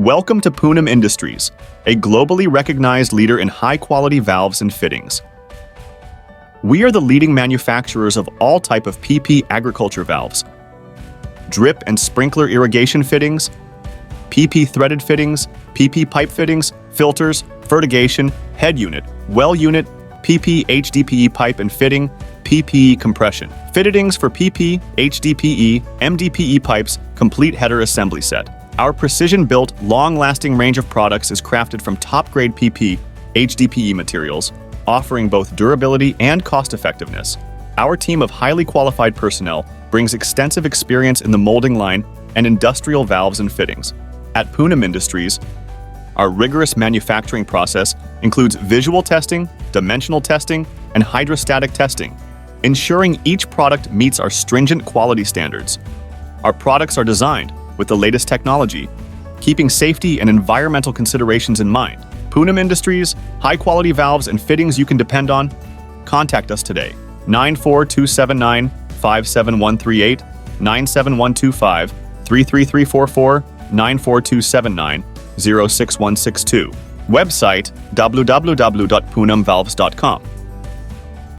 Welcome to Poonam Industries, a globally recognized leader in high-quality valves and fittings. We are the leading manufacturers of all type of PP agriculture valves, drip and sprinkler irrigation fittings, PP threaded fittings, PP pipe fittings, filters, fertigation, head unit, well unit, PP HDPE pipe and fitting, PPE compression, fittings for PP, HDPE, MDPE pipes, complete header assembly set. Our precision-built, long-lasting range of products is crafted from top-grade PP, HDPE materials, offering both durability and cost-effectiveness. Our team of highly qualified personnel brings extensive experience in the molding line and industrial valves and fittings. At Poonam Industries, our rigorous manufacturing process includes visual testing, dimensional testing, and hydrostatic testing, ensuring each product meets our stringent quality standards. Our products are designed with the latest technology, keeping safety and environmental considerations in mind. Poonam Industries, high-quality valves and fittings you can depend on. Contact us today, 94279-57138, 97125, 33344, 94279, 06162. Website www.poonamvalves.com.